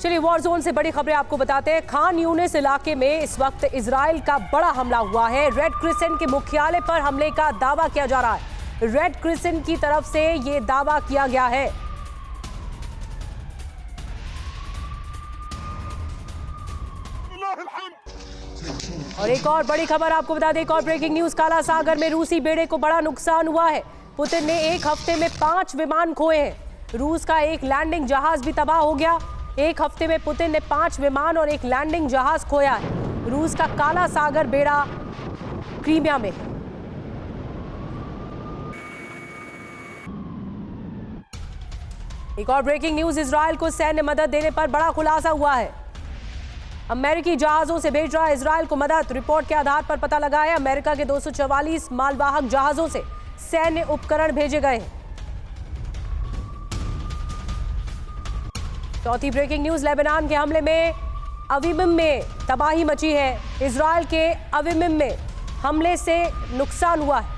चलिए war zone से बड़ी खबरें आपको बताते हैं। खान यूनिस इलाके में इस वक्त इजराइल का बड़ा हमला हुआ है। रेड क्रिसेंट के मुख्यालय पर हमले का दावा किया जा रहा है। रेड क्रिसेंट की तरफ से यह दावा किया गया है। और एक और बड़ी खबर आपको बता दें, एक और ब्रेकिंग न्यूज। काला सागर में रूसी बेड़े को बड़ा नुकसान हुआ है। पुतिन ने एक हफ्ते में 5 विमान खोए हैं। रूस का एक लैंडिंग जहाज भी तबाह हो गया। एक हफ्ते में पुतिन ने 5 विमान और एक लैंडिंग जहाज खोया है। रूस का काला सागर बेड़ा क्रीमिया में है। एक और ब्रेकिंग न्यूज, इजराइल को सैन्य मदद देने पर बड़ा खुलासा हुआ है। अमेरिकी जहाजों से भेज रहा है इजराइल को मदद। रिपोर्ट के आधार पर पता लगा है अमेरिका के 244 मालवाहक जहाजों से सैन्य उपकरण भेजे गए हैं। चौथी ब्रेकिंग न्यूज, लेबनान के हमले में अवीमिम में तबाही मची है। इजराइल के अवीमिम में हमले से नुकसान हुआ है।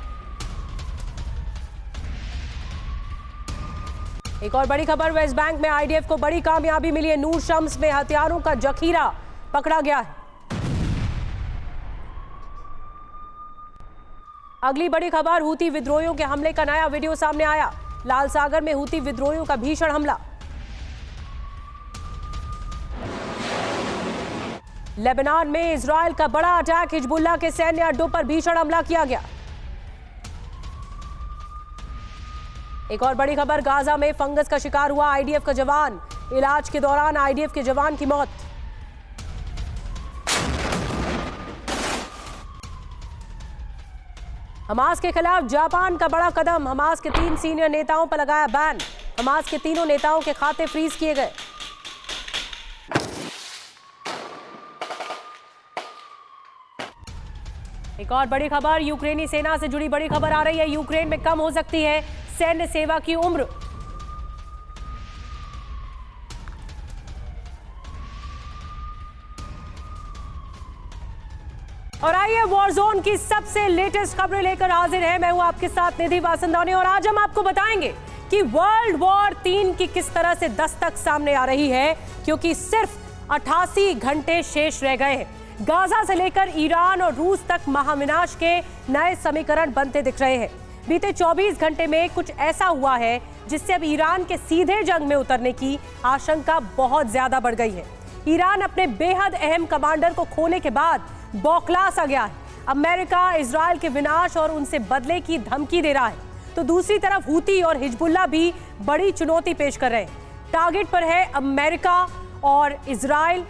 एक और बड़ी खबर, वेस्ट बैंक में आईडीएफ को बड़ी कामयाबी मिली है। नूर शम्स में हथियारों का जखीरा पकड़ा गया है। अगली बड़ी खबर, हूती विद्रोहियों के हमले का नया वीडियो सामने आया। लाल सागर में हूती विद्रोहियों का भीषण हमला। लेबनान में इजराइल का बड़ा अटैक, हिजबुल्लाह के सैन्य अड्डों पर भीषण हमला किया गया। एक और बड़ी खबर, गाजा में फंगस का शिकार हुआ आईडीएफ का जवान। इलाज के दौरान आईडीएफ के जवान की मौत। हमास के खिलाफ जापान का बड़ा कदम। हमास के 3 सीनियर नेताओं पर लगाया बैन। हमास के तीनों नेताओं के खाते फ्रीज किए गए। एक और बड़ी खबर, यूक्रेनी सेना से जुड़ी बड़ी खबर आ रही है। यूक्रेन में कम हो सकती है सैन्य सेवा की उम्र। और आइए वॉर जोन की सबसे लेटेस्ट खबरें लेकर हाजिर है। मैं हूं आपके साथ निधि वासंदानी और आज हम आपको बताएंगे कि वर्ल्ड वॉर 3 की किस तरह से दस्तक सामने आ रही है, क्योंकि सिर्फ 88 घंटे शेष रह गए हैं। गाजा से लेकर ईरान और रूस तक महाविनाश के नए समीकरण बनते दिख रहे हैं। बीते 24 घंटे में कुछ ऐसा हुआ है जिससे अब ईरान के सीधे जंग में उतरने की आशंका बहुत ज्यादा बढ़ गई है। ईरान अपने बेहद अहम कमांडर को खोने के बाद बौखला सा गया है। अमेरिका इजराइल के विनाश और उनसे बदले की धमकी दे रहा है, तो दूसरी तरफ हूती और हिजबुल्लाह भी बड़ी चुनौती पेश कर रहे हैं। टारगेट पर है अमेरिका और इजराइल,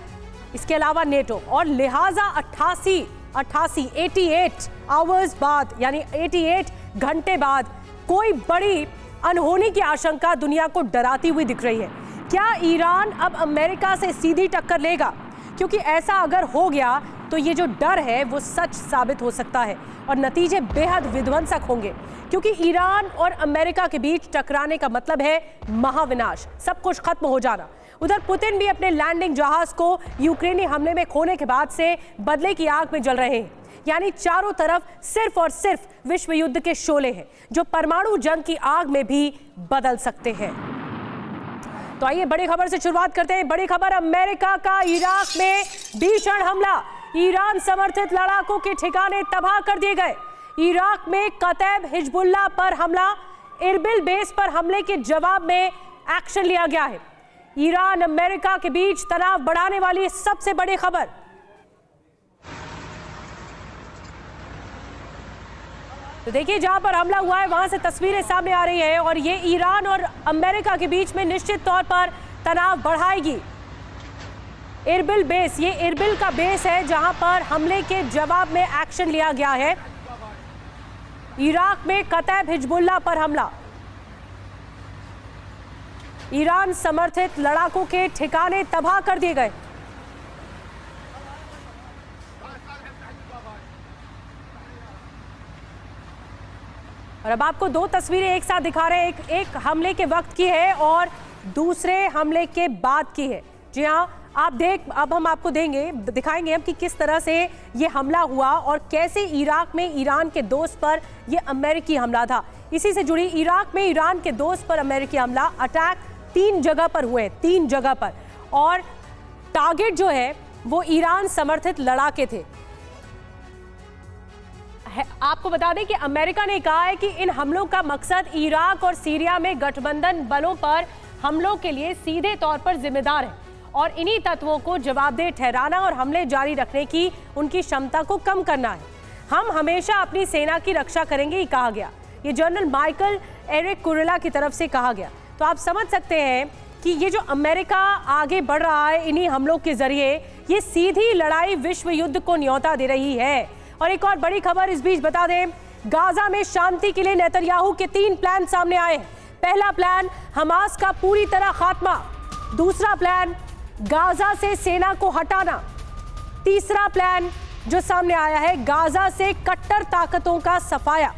इसके अलावा नेटो, और लिहाजा 88 आवर्स बाद यानी 88 घंटे बाद कोई बड़ी अनहोनी की आशंका दुनिया को डराती हुई दिख रही है। क्या ईरान अब अमेरिका से सीधी टक्कर लेगा? क्योंकि ऐसा अगर हो गया तो ये जो डर है वो सच साबित हो सकता है और नतीजे बेहद विध्वंसक होंगे, क्योंकि ईरान और अमेरिका के बीच टकराने का मतलब है महाविनाश, सब कुछ खत्म हो जाना। उधर पुतिन भी अपने लैंडिंग जहाज को यूक्रेनी हमले में खोने के बाद से बदले की आग में जल रहे हैं। यानी चारों तरफ सिर्फ और सिर्फ विश्व युद्ध के शोले हैं जो परमाणु जंग की आग में भी बदल सकते हैं। तो आइए बड़ी खबर से शुरुआत करते हैं। बड़ी खबर, अमेरिका का इराक में भीषण हमला। ईरान समर्थित लड़ाकों के ठिकाने तबाह कर दिए गए। इराक में कतैब हिजबुल्लाह पर हमला। इरबिल बेस पर हमले के जवाब में एक्शन लिया गया है। ईरान अमेरिका के बीच तनाव बढ़ाने वाली सबसे बड़ी खबर। तो देखिए, जहां पर हमला हुआ है वहां से तस्वीरें सामने आ रही है और ये ईरान और अमेरिका के बीच में निश्चित तौर पर तनाव बढ़ाएगी। इरबिल बेस, ये इरबिल का बेस है जहां पर हमले के जवाब में एक्शन लिया गया है। इराक में कतैब हिजबुल्लाह पर हमला। ईरान समर्थित लड़ाकों के ठिकाने तबाह कर दिए गए। और अब आपको 2 तस्वीरें एक साथ दिखा रहे हैं। एक हमले के वक्त की है और दूसरे हमले के बाद की है। जी हाँ, अब हम आपको दिखाएंगे हम कि किस तरह से ये हमला हुआ और कैसे इराक में ईरान के दोस्त पर ये अमेरिकी हमला था। इसी से जुड़ी इराक में ईरान के दोस्त पर अमेरिकी हमला, अटैक 3 जगह पर हुए, 3 जगह पर। और टारगेट जो है वो ईरान समर्थित लड़ाके थे। आपको बता दें कि अमेरिका ने कहा है कि इन हमलों का मकसद इराक और सीरिया में गठबंधन बलों पर हमलों के लिए सीधे तौर पर जिम्मेदार है और इन्हीं तत्वों को जवाबदेह ठहराना और हमले जारी रखने की उनकी क्षमता को कम करना है। हम हमेशा अपनी सेना की रक्षा करेंगे, ये कहा गया। ये जनरल माइकल एरिक कुरेला की तरफ से कहा गया। तो आप समझ सकते हैं कि ये जो अमेरिका आगे बढ़ रहा है इन्हीं हमलों के जरिए, ये सीधी लड़ाई विश्व युद्ध को न्योता दे रही है। और एक और बड़ी खबर इस बीच बता दें, गाजा में शांति के लिए नेतन्याहू के 3 प्लान सामने आए हैं। पहला प्लान हमास का पूरी तरह खात्मा, दूसरा प्लान गाजा से सेना को हटाना, तीसरा प्लान जो सामने आया है गाजा से कट्टर ताकतों का सफाया।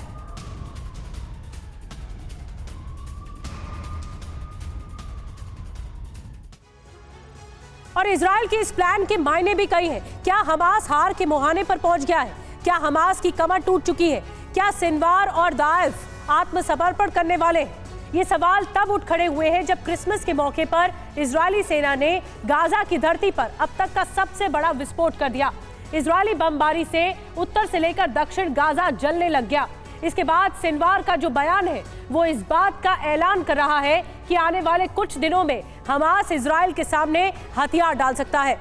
और इजराइल के इस प्लान के मायने भी कई हैं। क्या हमास हार के मुहाने पर पहुंच गया है? क्या हमास की कमर टूट चुकी है? क्या सिनवार और दाइफ आत्मसमर्पण करने वाले हैं? ये सवाल तब उठ खड़े हुए हैं जब क्रिसमस के मौके पर इजरायली सेना ने गाजा की धरती पर अब तक का सबसे बड़ा विस्फोट कर दिया। इजरायली बमबारी से उत्तर से लेकर दक्षिण गाजा जलने लग गया। इसके बाद सिनवार का जो बयान है वो इस बात का ऐलान कर रहा है कि आने वाले कुछ दिनों में हमास इजराइल के सामने हथियार डाल सकता है।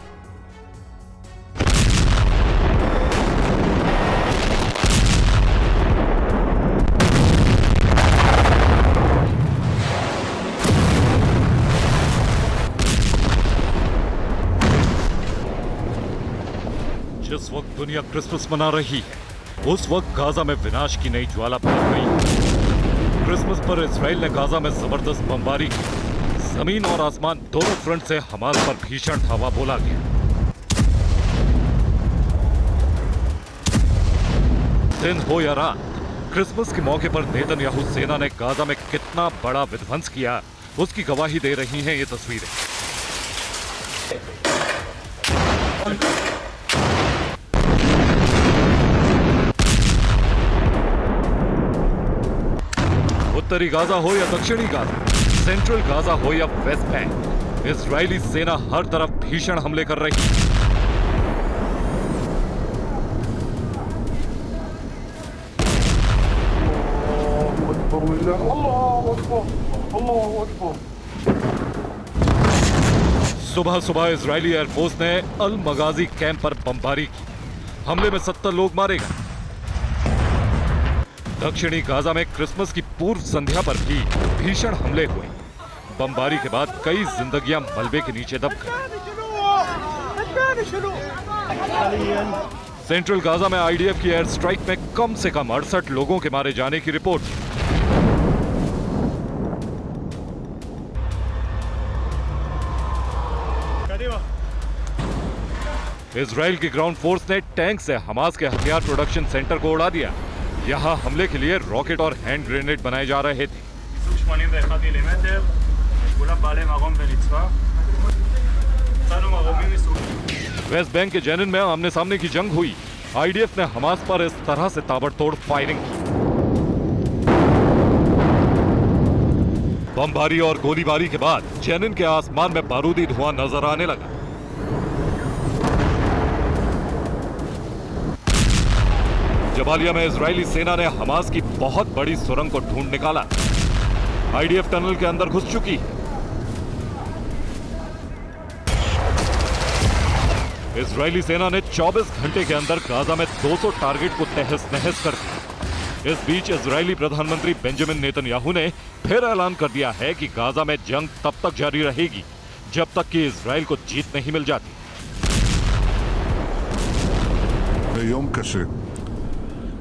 जिस वक्त दुनिया क्रिसमस मना रही है उस वक्त गाजा में विनाश की नई ज्वाला भड़क गई। क्रिसमस पर इजराइल ने गाजा में जबरदस्त बमबारी की। जमीन और आसमान दोनों फ्रंट से हमास पर भीषण हवा बोला गया। दिन हो या रात, क्रिसमस के मौके पर नेतन्याहू सेना ने गाजा में कितना बड़ा विध्वंस किया उसकी गवाही दे रही हैं ये तस्वीरें। उत्तरी गाजा हो या दक्षिणी गाजा, सेंट्रल गाजा हो या वेस्ट बैंक, इजरायली सेना हर तरफ भीषण हमले कर रही है। सुबह सुबह इजरायली एयरफोर्स ने अल मगाजी कैंप पर बमबारी की। हमले में 70 लोग मारे गए। दक्षिणी गाजा में क्रिसमस की पूर्व संध्या पर भी भीषण हमले हुए। बमबारी के बाद कई जिंदगियां मलबे के नीचे दब गई। सेंट्रल गाजा में आईडीएफ की एयर स्ट्राइक में कम से कम 68 लोगों के मारे जाने की रिपोर्ट। इजराइल की ग्राउंड फोर्स ने टैंक से हमास के हथियार प्रोडक्शन सेंटर को उड़ा दिया। यहाँ हमले के लिए रॉकेट और हैंड ग्रेनेड बनाए जा रहे थे। वेस्ट बैंक के जेनिन में आमने सामने की जंग हुई। आईडीएफ ने हमास पर इस तरह से ताबड़तोड़ फायरिंग की। बमबारी और गोलीबारी के बाद जेनिन के आसमान में बारूदी धुआं नजर आने लगा। जबालिया में इजरायली सेना ने हमास की बहुत बड़ी सुरंग को ढूंढ निकाला। आईडीएफ टनल के अंदर घुस चुकी है। इजरायली सेना ने 24 घंटे के अंदर गाजा में 200 टारगेट को तहस नहस कर दिया। इस बीच इजरायली प्रधानमंत्री बेंजामिन नेतन्याहू ने फिर ऐलान कर दिया है कि गाजा में जंग तब तक जारी रहेगी जब तक कि इजराइल को जीत नहीं मिल जाती।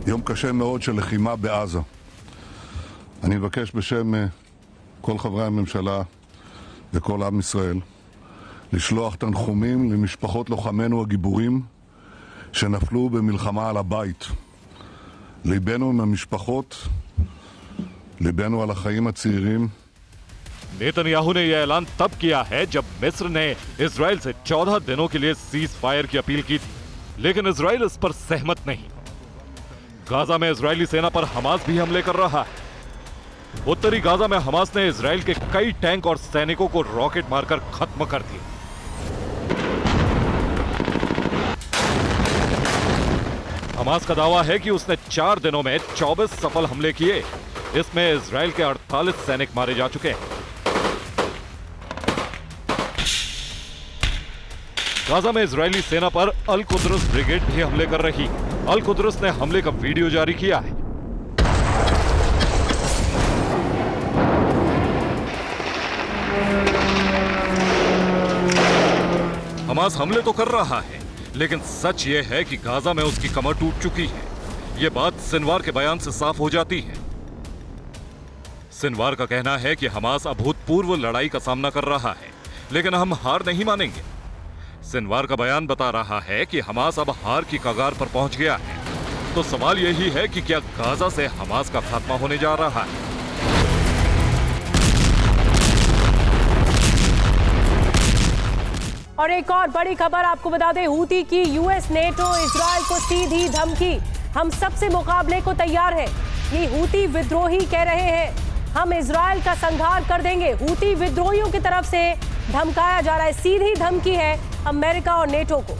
יום קשה מאוד של לחימה בעזה. אני מבקש בשם כל חברי הממשלה וכל עם ישראל לשלוח תנחומים למשפחות לוחמינו הגיבורים שנפלו במלחמה על הבית. ליבנו עם המשפחות, ליבנו על החיים הצעירים. नेतन्याहू ने यह ऐलान तब किया है जब मिस्र ने इजराइल से 14 दिनों के लिए सीज फायर की अपील की थी, लेकिन इजराइल इस पर सहमत नहीं। गाजा में इजरायली सेना पर हमास भी हमले कर रहा है। उत्तरी गाजा में हमास ने इजराइल के कई टैंक और सैनिकों को रॉकेट मारकर खत्म कर दिया। हमास का दावा है कि उसने 4 दिनों में 24 सफल हमले किए। इसमें इजराइल के 48 सैनिक मारे जा चुके हैं। गाजा में इजरायली सेना पर अल कुद्रस ब्रिगेड भी हमले कर रही। अल कुद्रस ने हमले का वीडियो जारी किया है। हमास हमले तो कर रहा है, लेकिन सच यह है कि गाजा में उसकी कमर टूट चुकी है। यह बात सिनवार के बयान से साफ हो जाती है। सिनवार का कहना है कि हमास अभूतपूर्व लड़ाई का सामना कर रहा है, लेकिन हम हार नहीं मानेंगे। सिनवार का बयान बता रहा है कि हमास अब हार की कगार पर पहुंच गया है। तो सवाल यही है कि क्या गाजा से हमास का खात्मा होने जा रहा है? और एक और बड़ी खबर आपको बता दें, हूती की यूएस नेटो इजराइल को सीधी धमकी। हम सबसे मुकाबले को तैयार है, ये हूती विद्रोही कह रहे हैं। हम इजराइल का संहार कर देंगे। हूती विद्रोहियों की तरफ से धमकाया जा रहा है, सीधी धमकी है अमेरिका और नेटो को।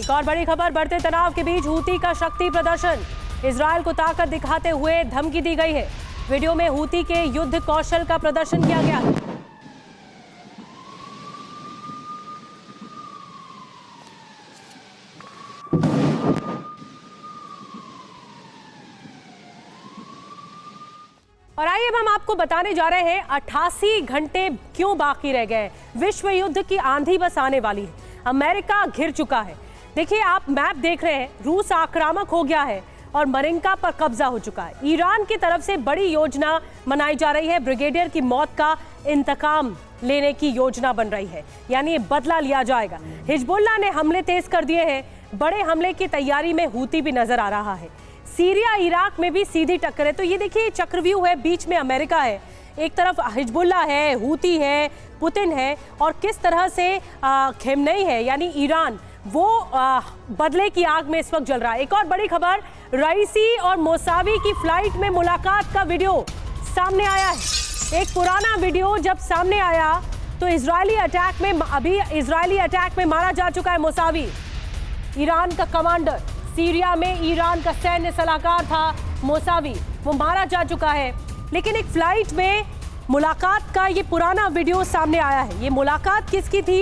एक और बड़ी खबर, बढ़ते तनाव के बीच हूती का शक्ति प्रदर्शन। इजराइल को ताकत दिखाते हुए धमकी दी गई है। वीडियो में हूती के युद्ध कौशल का प्रदर्शन किया गया है। और आइए अब हम आपको बताने जा रहे हैं 88 घंटे क्यों बाकी रह गए। विश्व युद्ध की आंधी बस आने वाली है। अमेरिका घिर चुका है। देखिए, आप मैप देख रहे हैं, रूस आक्रामक हो गया है और मरिंका पर कब्जा हो चुका है। ईरान की तरफ से बड़ी योजना मनाई जा रही है। ब्रिगेडियर की मौत का इंतकाम लेने की योजना बन रही है, यानी बदला लिया जाएगा। हिजबुल्लाह ने हमले तेज कर दिए हैं। बड़े हमले की तैयारी में हूती भी नजर आ रहा है। सीरिया इराक में भी सीधी टक्कर है। तो ये देखिए, चक्रव्यूह है, बीच में अमेरिका है, एक तरफ हिजबुल्लाह है, हूती है, पुतिन है, और किस तरह से खेमनेई है यानी ईरान, वो बदले की आग में इस वक्त जल रहा है। एक और बड़ी खबर, रईसी और मौसावी की फ्लाइट में मुलाकात का वीडियो सामने आया है। एक पुराना वीडियो जब सामने आया तो इजरायली अटैक में मारा जा चुका है मौसावी, ईरान का कमांडर। सीरिया में ईरान का सैन्य सलाहकार था मौसावी, वो मारा जा चुका है। लेकिन एक फ्लाइट में मुलाकात का ये पुराना वीडियो सामने आया है। ये मुलाकात किसकी थी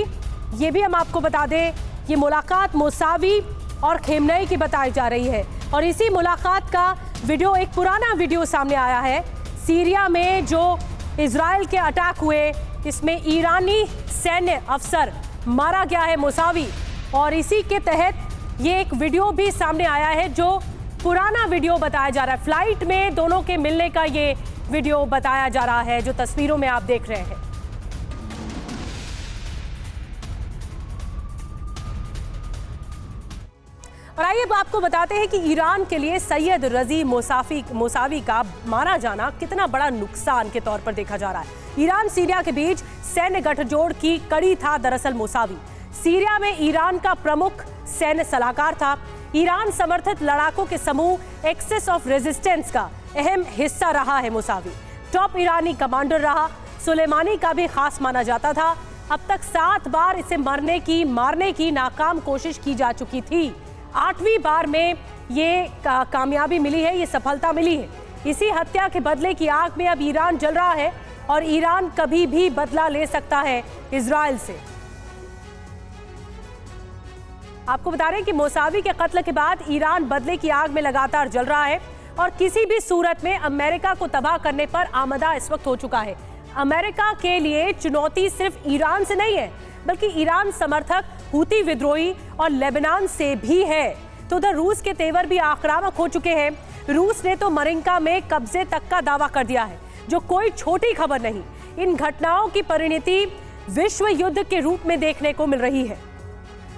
ये भी हम आपको बता दें। ये मुलाकात मौसावी और खेमनेई की बताई जा रही है, और इसी मुलाकात का वीडियो, एक पुराना वीडियो सामने आया है। सीरिया में जो इजराइल के अटैक हुए, इसमें ईरानी सैन्य अफसर मारा गया है मौसावी, और इसी के तहत ये एक वीडियो भी सामने आया है जो पुराना वीडियो बताया जा रहा है। फ्लाइट में दोनों के मिलने का ये वीडियो बताया जा रहा है, जो तस्वीरों में आप देख रहे हैं। और आइए आपको बताते हैं कि ईरान के लिए सैयद रजी मौसावी का मारा जाना कितना बड़ा नुकसान के तौर पर देखा जा रहा है। ईरान सीरिया के बीच सैन्य गठजोड़ की कड़ी था दरअसल मौसावी। सीरिया में ईरान का प्रमुख सैन्य सलाहकार था। ईरान समर्थित लड़ाकों के समूह एक्सिस ऑफ रेजिस्टेंस का अहम हिस्सा रहा है मौसावी। टॉप ईरानी कमांडर रहा। सुलेमानी का भी खास माना जाता था। अब तक 7 बार इसे मारने की नाकाम कोशिश की जा चुकी थी। 8वीं बार में ये कामयाबी मिली है, ये सफलता मिली है। इसी हत्या के बदले की आग में अब ईरान जल रहा है, और ईरान कभी भी बदला ले सकता है इजराइल से। आपको बता रहे हैं कि मौसावी के कत्ल के बाद ईरान बदले की आग में लगातार जल रहा है, और किसी भी सूरत में अमेरिका को तबाह करने पर आमदा इस वक्त हो चुका है। अमेरिका के लिए चुनौती सिर्फ ईरान से नहीं है, बल्कि ईरान समर्थक हूती विद्रोही और लेबनान से भी है। तो उधर रूस के तेवर भी आक्रामक हो चुके हैं। रूस ने तो मरिंका में कब्जे तक का दावा कर दिया है, जो कोई छोटी खबर नहीं। इन घटनाओं की परिणति विश्व युद्ध के रूप में देखने को मिल रही है।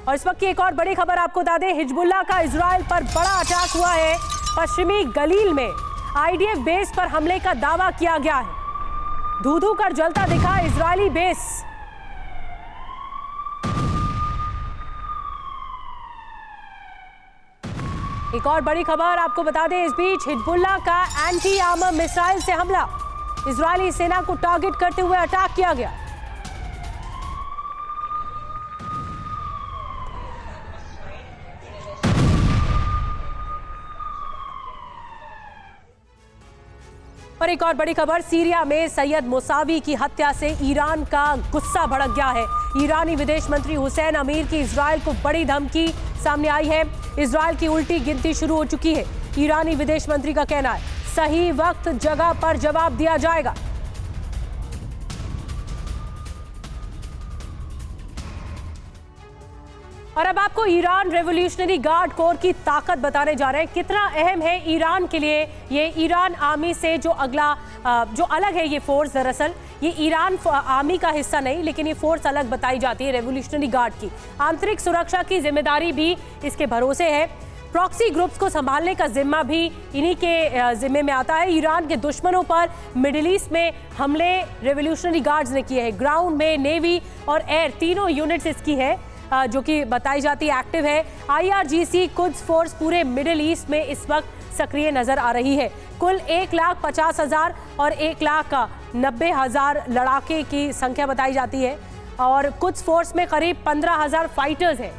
और इस वक्त की एक और बड़ी खबर आपको बता दें, हिजबुल्लाह का इजराइल पर बड़ा अटैक हुआ है। पश्चिमी गलील में आईडीएफ बेस पर हमले का दावा किया गया है। धू-धू कर जलता दिखा इजरायली बेस। एक और बड़ी खबर आपको बता दें, इस बीच हिजबुल्लाह का एंटी आर्मर मिसाइल से हमला, इजरायली सेना को टारगेट करते हुए अटैक किया गया। और एक और बड़ी खबर, सीरिया में सैयद मुसावी की हत्या से ईरान का गुस्सा भड़क गया है। ईरानी विदेश मंत्री हुसैन अमीर की इजराइल को बड़ी धमकी सामने आई है। इजराइल की उल्टी गिनती शुरू हो चुकी है। ईरानी विदेश मंत्री का कहना है, सही वक्त जगह पर जवाब दिया जाएगा। और अब आपको ईरान रेवोल्यूशनरी गार्ड कोर की ताकत बताने जा रहे हैं, कितना अहम है ईरान के लिए ये। ईरान आर्मी से जो अलग है ये फोर्स, दरअसल ये ईरान आर्मी का हिस्सा नहीं, लेकिन ये फोर्स अलग बताई जाती है रेवोल्यूशनरी गार्ड की। आंतरिक सुरक्षा की जिम्मेदारी भी इसके भरोसे है। प्रॉक्सी ग्रुप्स को संभालने का जिम्मा भी इन्हीं के जिम्मे में आता है। ईरान के दुश्मनों पर मिडिल ईस्ट में हमले रेवोल्यूशनरी गार्ड्स ने किए हैं। ग्राउंड में नेवी और एयर तीनों यूनिट्स इसकी है, जो कि बताई जाती है एक्टिव है। IRGC कुद्स फोर्स पूरे मिडिल ईस्ट में इस वक्त सक्रिय नजर आ रही है। कुल 1,50,000 और 1,90,000 लड़ाके की संख्या बताई जाती है। और कुद्स फोर्स में करीब 15,000 फाइटर्स हैं।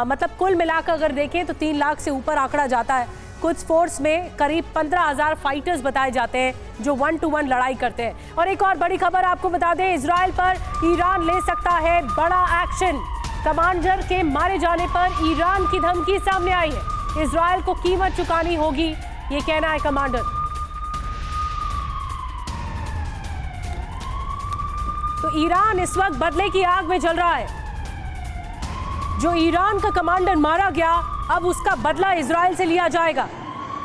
मतलब कुल मिलाकर अगर देखें तो 3 लाख से ऊपर आंकड़ा जाता है। कुद्स फोर्स में करीब 15,000 फाइटर्स बताए जाते हैं, जो 1-to-1 लड़ाई करते हैं। और एक और बड़ी खबर आपको बता दें, इजराइल पर ईरान ले सकता है बड़ा एक्शन। कमांडर के मारे जाने पर ईरान की धमकी सामने आई है। इजराइल को कीमत चुकानी होगी, ये कहना है कमांडर। तो ईरान इस वक्त बदले की आग में जल रहा है। जो ईरान का कमांडर मारा गया, अब उसका बदला इजराइल से लिया जाएगा।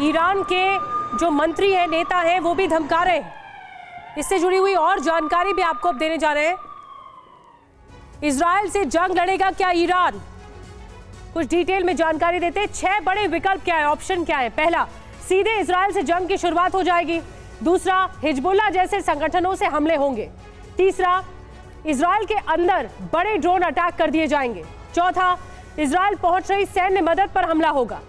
ईरान के जो मंत्री हैं, नेता हैं, वो भी धमका रहे हैं। इससे जुड़ी हुई और जानकारी भी आपको अब देने जा रहे हैं। इजराइल से जंग लड़ेगा क्या ईरान? कुछ डिटेल में जानकारी देते हैं। 6 बड़े विकल्प क्या है, ऑप्शन क्या है। पहला, सीधे इजराइल से जंग की शुरुआत हो जाएगी। दूसरा, हिजबुल्लाह जैसे संगठनों से हमले होंगे। तीसरा, इजराइल के अंदर बड़े ड्रोन अटैक कर दिए जाएंगे। चौथा, इजराइल पहुंच रही सैन्य मदद पर हमला होगा।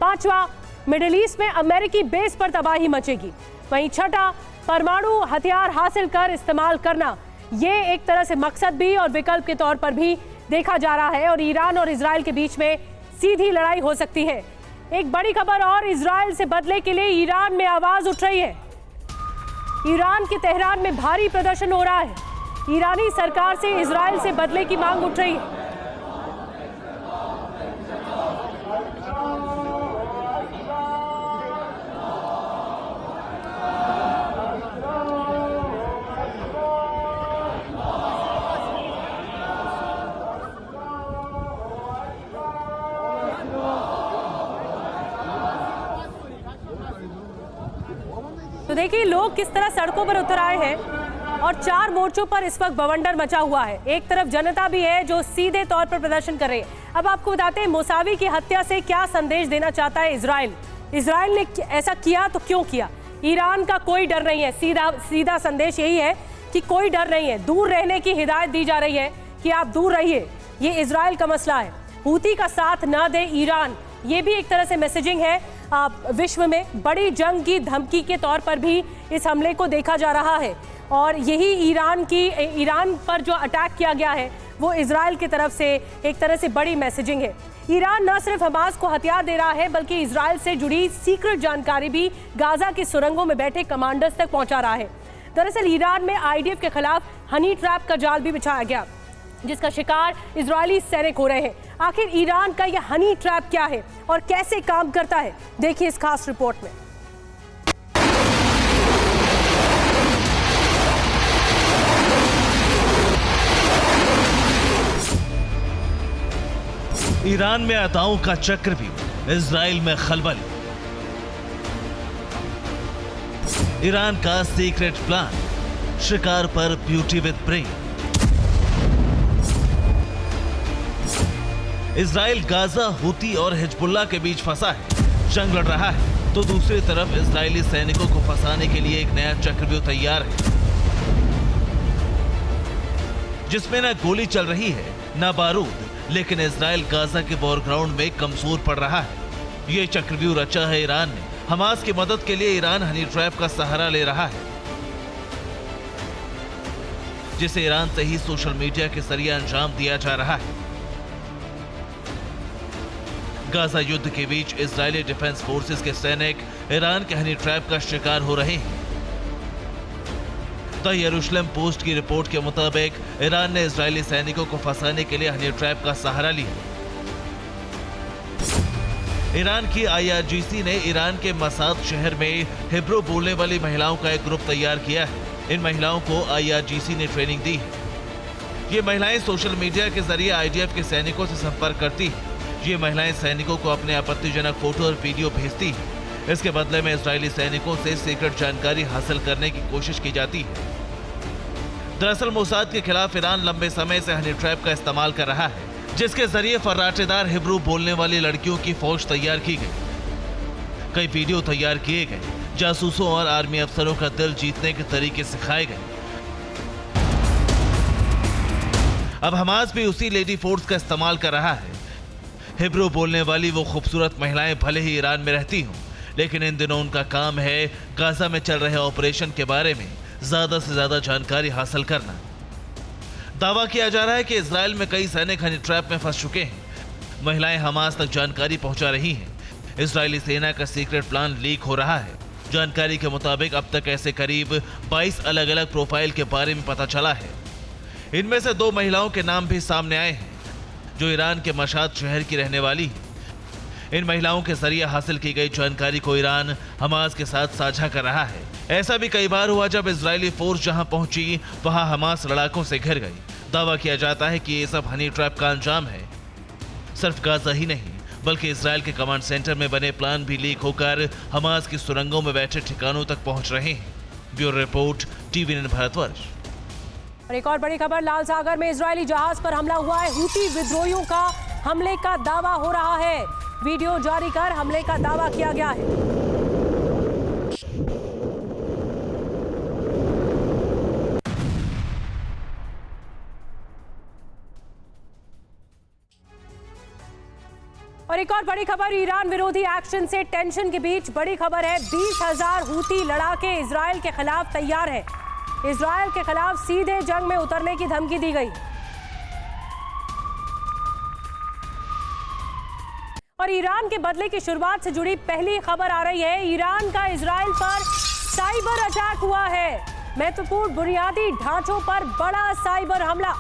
पांचवा, मिडिल ईस्ट में अमेरिकी बेस पर तबाही मचेगी। वहीं छठा, परमाणु हथियार हासिल कर इस्तेमाल करना। ये एक तरह से मकसद भी और विकल्प के तौर पर भी देखा जा रहा है। और ईरान और इजराइल के बीच में सीधी लड़ाई हो सकती है। एक बड़ी खबर और, इजराइल से बदले के लिए ईरान में आवाज उठ रही है। ईरान के तेहरान में भारी प्रदर्शन हो रहा है। ईरानी सरकार से इजराइल से बदले की मांग उठ रही है। तो देखिए लोग किस तरह सड़कों पर उतर आए हैं और 4 मोर्चों पर इस वक्त बवंडर मचा हुआ है। एक तरफ जनता भी है जो सीधे तौर पर प्रदर्शन कर रही है। अब आपको बताते हैं मुसावी की हत्या से क्या संदेश देना चाहता है इजराइल। इजराइल ने ऐसा किया तो क्यों किया? ईरान का कोई डर नहीं है। सीधा संदेश यही है कि कोई डर नहीं है। दूर रहने की हिदायत दी जा रही है कि आप दूर रहिए, ये इजराइल का मसला है। हूती का साथ न दे ईरान, ये भी एक तरह से मैसेजिंग है। विश्व में बड़ी जंग की धमकी के तौर पर भी इस हमले को देखा जा रहा है। और यही ईरान पर जो अटैक किया गया है वो इजराइल की तरफ से एक तरह से बड़ी मैसेजिंग है। ईरान न सिर्फ हमास को हथियार दे रहा है, बल्कि इजराइल से जुड़ी सीक्रेट जानकारी भी गाजा की सुरंगों में बैठे कमांडर्स तक पहुंचा रहा है। दरअसल ईरान में आईडीएफ के खिलाफ हनी ट्रैप का जाल भी बिछाया गया, जिसका शिकार इजरायली सैनिक हो रहे हैं। आखिर ईरान का यह हनी ट्रैप क्या है और कैसे काम करता है, देखिए इस खास रिपोर्ट में। ईरान में अताओं का चक्रव्यूह, इजराइल में खलबली। ईरान का सीक्रेट प्लान, शिकार पर beauty with brain. Israel Gaza, Houthi और हिजबुल्लाह के बीच फंसा है, जंग लड़ रहा है, तो दूसरी तरफ इजरायली सैनिकों को फंसाने के लिए एक नया चक्रव्यूह तैयार है, जिसमें न गोली चल रही है न बारूद, लेकिन इजराइल गाजा के वॉरग्राउंड में कमजोर पड़ रहा है। ये चक्रव्यूह रचा है ईरान ने। हमास की मदद के लिए ईरान हनी ट्रैप का सहारा ले रहा है, जिसे ईरान से ही सोशल मीडिया के जरिए अंजाम दिया जा रहा है। गाजा युद्ध के बीच इजरायली डिफेंस फोर्सेस के सैनिक ईरान के हनी ट्रैप का शिकार हो रहे हैं। द यरूशलेम पोस्ट की रिपोर्ट के मुताबिक ईरान ने इजरायली सैनिकों को फंसाने के लिए हनी ट्रैप का सहारा लिया। ईरान की IRGC ने ईरान के मसाद शहर में हिब्रू बोलने वाली महिलाओं का एक ग्रुप तैयार किया है। इन महिलाओं को IRGC ने ट्रेनिंग दी है। ये महिलाएं सोशल मीडिया के जरिए IDF के सैनिकों से संपर्क करती हैं। ये महिलाएं सैनिकों को अपने आपत्तिजनक फोटो और वीडियो भेजती हैं। इसके बदले में इजरायली सैनिकों से सीक्रेट जानकारी हासिल करने की कोशिश की जाती है। दरअसल मोसाद के खिलाफ ईरान लंबे समय से हनी ट्रैप का इस्तेमाल कर रहा है, जिसके जरिए फर्राटेदार हिब्रू बोलने वाली लड़कियों की फौज तैयार की गई। कई वीडियो तैयार किए गए, जासूसों और आर्मी अफसरों का दिल जीतने के तरीके सिखाए गए। अब हमास भी उसी लेडी फोर्स का इस्तेमाल कर रहा है। हिब्रू बोलने वाली वो खूबसूरत महिलाएं भले ही ईरान में रहती हों, लेकिन इन दिनों उनका काम है गाजा में चल रहे ऑपरेशन के बारे में ज्यादा से ज्यादा जानकारी हासिल करना। दावा किया जा रहा है कि इजराइल में कई सैनिक हनी ट्रैप में फंस चुके हैं। महिलाएं हमास तक जानकारी पहुंचा रही हैं। इजरायली सेना का सीक्रेट प्लान लीक हो रहा है। जानकारी के मुताबिक अब तक ऐसे करीब 22 अलग अलग प्रोफाइल के बारे में पता चला है। इनमें से 2 महिलाओं के नाम भी सामने आए हैं, जो ईरान के मशाद शहर की रहने वाली है। इन महिलाओं के जरिए हासिल की गई जानकारी को ईरान हमास के साथ साझा कर रहा है। ऐसा भी कई बार हुआ जब इजरायली फोर्स जहां पहुंची वहां हमास लड़ाकों से घिर गई। दावा किया जाता है कि ये सब हनी ट्रैप का अंजाम है। सिर्फ गाजा ही नहीं, बल्कि इजराइल के कमांड सेंटर में बने प्लान भी लीक होकर हमास की सुरंगों में बैठे ठिकानों तक पहुंच रहे हैं। Bureau report, TV9 Bharatvarsh. और एक और बड़ी खबर, लाल सागर में इजरायली जहाज पर हमला हुआ है। हूती विद्रोहियों का हमले का दावा हो रहा है। वीडियो जारी कर हमले का दावा किया गया है। और एक और बड़ी खबर, ईरान विरोधी एक्शन से टेंशन के बीच बड़ी खबर है। 20,000 हूती लड़ाके इजराइल के खिलाफ तैयार हैं। इजराइल के खिलाफ सीधे जंग में उतरने की धमकी दी गई। और ईरान के बदले की शुरुआत से जुड़ी पहली खबर आ रही है। ईरान का इजराइल पर साइबर अटैक हुआ है। महत्वपूर्ण बुनियादी ढांचों पर बड़ा साइबर हमला।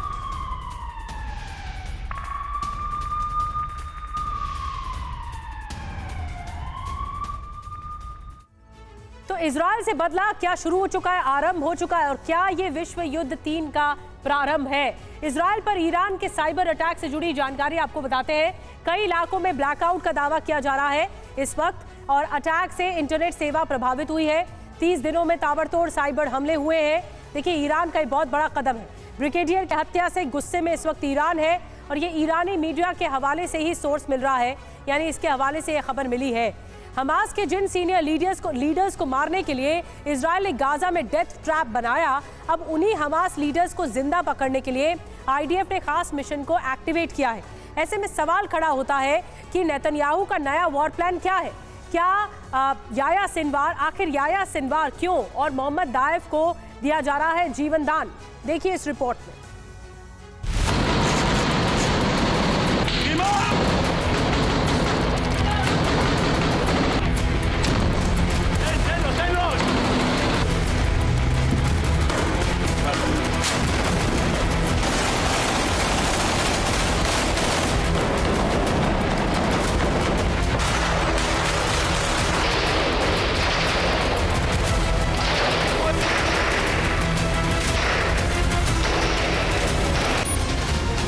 तो इजराइल से बदला क्या शुरू हो चुका है, आरंभ हो चुका है, और क्या ये विश्व युद्ध 3 का प्रारंभ है? इजराइल पर ईरान के साइबर अटैक से जुड़ी जानकारी आपको बताते हैं। कई इलाकों में ब्लैकआउट का दावा किया जा रहा है इस वक्त, और अटैक से इंटरनेट सेवा प्रभावित हुई है। 30 दिनों में ताबड़तोड़ साइबर हमले हुए हैं। देखिए, ईरान का एक बहुत बड़ा कदम है। ब्रिगेडियर की हत्या से गुस्से में इस वक्त ईरान है, और ये ईरानी मीडिया के हवाले से ही सोर्स मिल रहा है, यानी इसके हवाले से ये खबर मिली है। हमास के जिन सीनियर लीडर्स को मारने के लिए इजराइल ने गाजा में डेथ ट्रैप बनाया, अब उन्हीं हमास लीडर्स को जिंदा पकड़ने के लिए IDF ने खास मिशन को एक्टिवेट किया है। ऐसे में सवाल खड़ा होता है कि नेतन्याहू का नया वॉर प्लान क्या है? क्या याया सिनवार, आखिर याया सिनवार क्यों और मोहम्मद दाइफ को दिया जा रहा है जीवन दान? देखिए इस रिपोर्ट में।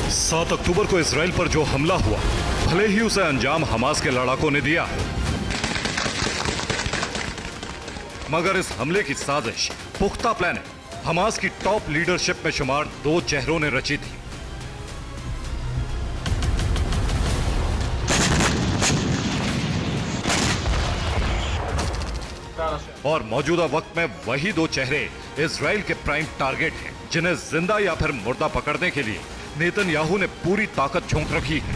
7 अक्टूबर को इजराइल पर जो हमला हुआ, भले ही उसे अंजाम हमास के लड़ाकों ने दिया, मगर इस हमले की साजिश, पुख्ता प्लानिंग हमास की टॉप लीडरशिप में शुमार 2 चेहरों ने रची थी। और मौजूदा वक्त में वही 2 चेहरे इजराइल के प्राइम टारगेट हैं, जिन्हें जिंदा या फिर मुर्दा पकड़ने के लिए नेतन्याहू ने पूरी ताकत झोंक रखी है।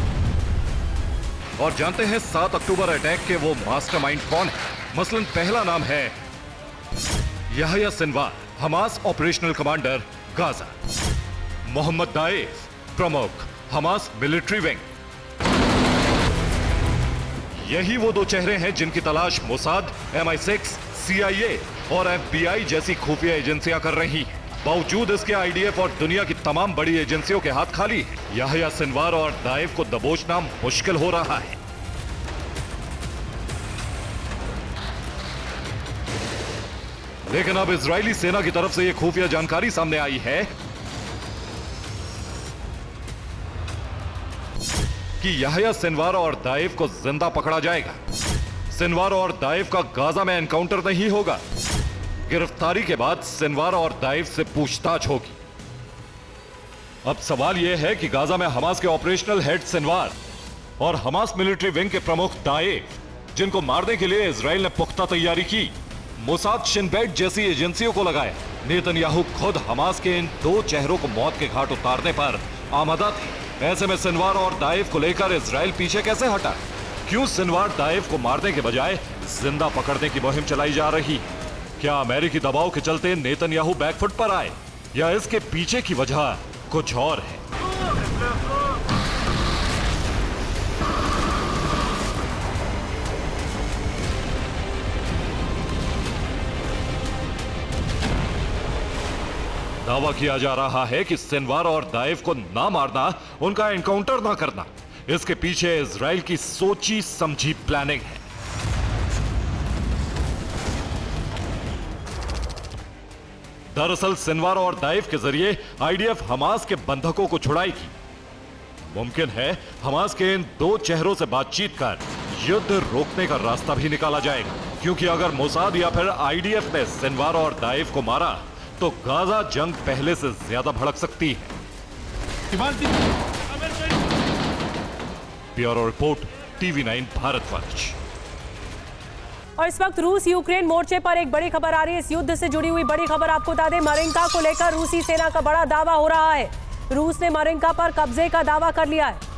और जानते हैं 7 अक्टूबर अटैक के वो मास्टरमाइंड कौन है? मसलन पहला नाम है Yahya Sinwar, Hamas operational commander Gaza. Mohammed Deif, प्रमुख हमास मिलिट्री विंग। यही वो 2 चेहरे हैं जिनकी तलाश मोसाद, MI6, CIA और FBI जैसी खुफिया एजेंसियां कर रही हैं। बावजूद इसके IDF और दुनिया की तमाम बड़ी एजेंसियों के हाथ खाली हैं। याह्या सिनवार और दाइफ को दबोचना मुश्किल हो रहा है। लेकिन अब इजरायली सेना की तरफ से यह खुफिया जानकारी सामने आई है कि याह्या सिनवार और दाइफ को जिंदा पकड़ा जाएगा। सिनवार और दाइफ का गाजा में एनकाउंटर नहीं होगा। गिरफ्तारी के बाद सिनवार और दाइफ से पूछताछ होगी। अब सवाल यह है कि गाजा में हमास के ऑपरेशनल हेड सिनवार और हमास मिलिट्री विंग के प्रमुख दाइफ, जिनको मारने के लिए इजराइल ने पुख्ता तैयारी की, मोसाद, शिन बेट जैसी एजेंसियों को लगाया। नेतन्याहू खुद हमास के इन 2 चेहरों को मौत के घाट उतारने पर आमादा थे। ऐसे में सिनवार और दाइफ को लेकर इजराइल पीछे कैसे हटा? क्यों सिनवार दाइफ को मारने के बजाय जिंदा पकड़ने की मुहिम चलाई जा रही है? क्या अमेरिकी दबाव के चलते नेतन्याहू बैकफुट पर आए, या इसके पीछे की वजह कुछ और है? दावा किया जा रहा है कि सिनवार और दाइफ को ना मारना, उनका एनकाउंटर ना करना, इसके पीछे इजराइल की सोची समझी प्लानिंग है। दरअसल सिनवार और दाइफ के जरिए IDF हमास के बंधकों को छुड़ाएगी। मुमकिन है हमास के इन 2 चेहरों से बातचीत कर युद्ध रोकने का रास्ता भी निकाला जाएगा, क्योंकि अगर मोसाद या फिर IDF ने सिनवार और दाइफ को मारा तो गाजा जंग पहले से ज्यादा भड़क सकती है। Bureau report, TV9 Bharatvarsh. और इस वक्त रूस यूक्रेन मोर्चे पर एक बड़ी खबर आ रही है। इस युद्ध से जुड़ी हुई बड़ी खबर आपको बता दें, मारिंका को लेकर रूसी सेना का बड़ा दावा हो रहा है। रूस ने मारिंका पर कब्जे का दावा कर लिया है।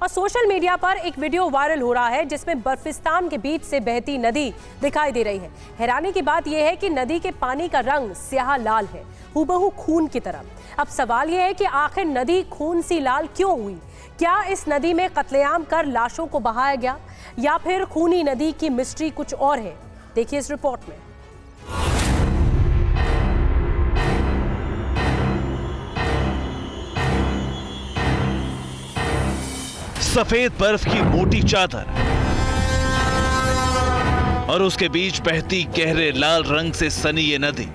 और सोशल मीडिया पर एक वीडियो वायरल हो रहा है जिसमें बर्फिस्तान के बीच से बहती नदी दिखाई दे रही है। हैरानी की बात यह है कि नदी के पानी का रंग स्याह लाल है, हूबहू खून की तरह। अब सवाल यह है कि आखिर नदी खून सी लाल क्यों हुई? क्या इस नदी में कत्लेआम कर लाशों को बहाया गया, या फिर खूनी नदी की मिस्ट्री कुछ और है? देखिए इस रिपोर्ट में। सफेद बर्फ की मोटी चादर और उसके बीच बहती गहरे लाल रंग से सनी ये नदी।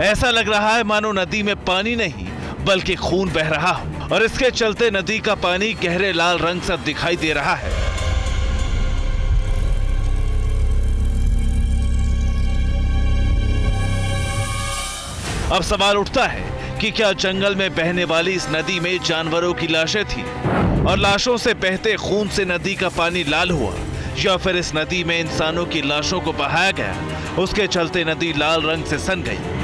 ऐसा लग रहा है मानो नदी में पानी नहीं बल्कि खून बह रहा हो, और इसके चलते नदी का पानी गहरे लाल रंग सा दिखाई दे रहा है। अब सवाल उठता है कि क्या जंगल में बहने वाली इस नदी में जानवरों की लाशें थी और लाशों से बहते खून से नदी का पानी लाल हुआ, या फिर इस नदी में इंसानों की लाशों को बहाया गया, उसके चलते नदी लाल रंग से सन गई।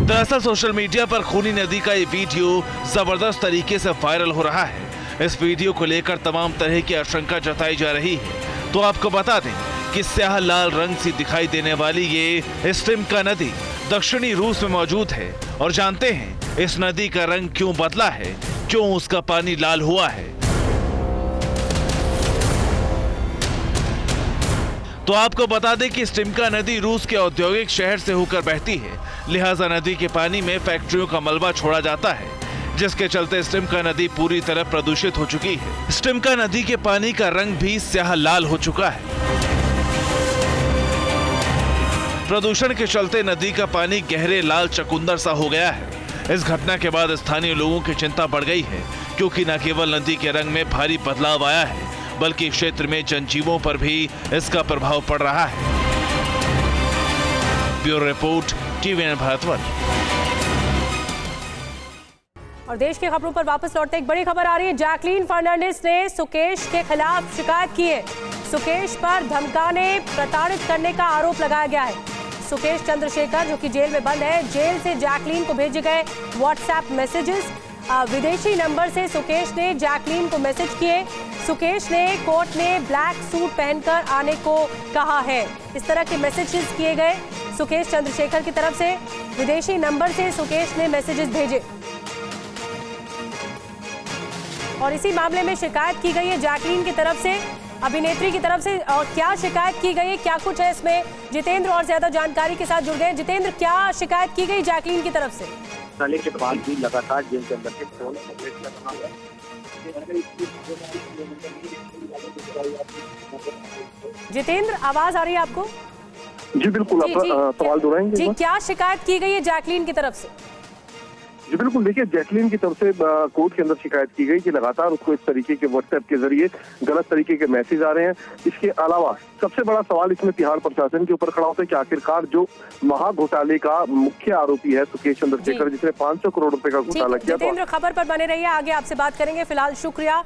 दरअसल सोशल मीडिया पर खूनी नदी का ये वीडियो जबरदस्त तरीके से वायरल हो रहा है। इस वीडियो को लेकर तमाम तरह की आशंका जताई जा रही है। तो आपको बता दें कि स्याह लाल रंग सी दिखाई देने वाली ये स्ट्रिमका नदी दक्षिणी रूस में मौजूद है, और जानते हैं इस नदी का रंग क्यों बदला है, क्यों उसका पानी लाल हुआ है। तो आपको बता दें कि स्ट्रिमका नदी रूस के औद्योगिक शहर से होकर बहती है, लिहाजा नदी के पानी में फैक्ट्रियों का मलबा छोड़ा जाता है। जिसके चलते स्टिम्का नदी पूरी तरह प्रदूषित हो चुकी है। स्टिम्का नदी के पानी का रंग भी स्याह लाल हो चुका है। प्रदूषण के चलते नदी का पानी गहरे लाल चकुंदर सा हो गया है। इस घटना के बाद स्थानीय लोगों की चिंता बढ़ गई है, क्योंकि न केवल नदी के रंग में भारी बदलाव आया है, बल्कि क्षेत्र में जनजीवों पर भी इसका प्रभाव पड़ रहा है। Bureau report, TVN Bharatvarsh. और देश की खबरों पर वापस लौटते एक बड़ी खबर आ रही है। जैकलीन फर्नांडिस ने सुकेश के खिलाफ शिकायत की है। सुकेश पर धमकाने, प्रताड़ित करने का आरोप लगाया गया है। सुकेश चंद्रशेखर, जो कि जेल में बंद है, जेल से जैकलीन को भेजे गए व्हाट्सएप मैसेजेस, विदेशी नंबर से सुकेश ने जैकलीन को मैसेज किए। सुकेश ने कोर्ट ने ब्लैक सूट पहनकर आने को कहा है। इस तरह के मैसेजेस किए गए सुकेश चंद्रशेखर की तरफ से। विदेशी नंबर से सुकेश ने मैसेजेस भेजे और इसी मामले में शिकायत की गई है जैकलीन की तरफ से, अभिनेत्री की तरफ से। और क्या शिकायत की गई है, क्या कुछ है इसमें, जितेंद्र और ज्यादा जानकारी के साथ जुड़ गए। जितेंद्र, क्या शिकायत की गई जैकलीन की तरफ से? साले के बाद भी लगातार जेल के अंदर के फोन जितेंद्र, आवाज आ रही है आपको? जी बिल्कुल, आप सवाल दोहराएंगे? जी, क्या शिकायत की गई है जैकलीन की तरफ से? जी बिल्कुल, देखिए जैकलीन की तरफ से कोर्ट के अंदर शिकायत की गई कि लगातार उसको इस तरीके के व्हाट्सएप के जरिए गलत तरीके के मैसेज आ रहे हैं। इसके अलावा सबसे बड़ा सवाल इसमें तिहाड़ प्रशासन के ऊपर खड़ा होता है कि आखिरकार जो महाघोटाले का मुख्य आरोपी है सुकेश चंद्रशेखर, जिसने 500 करोड़ रुपए का घोटाला किया। जितेंद्र, खबर पर बने रहिए, आगे आपसे बात करेंगे। फिलहाल शुक्रिया।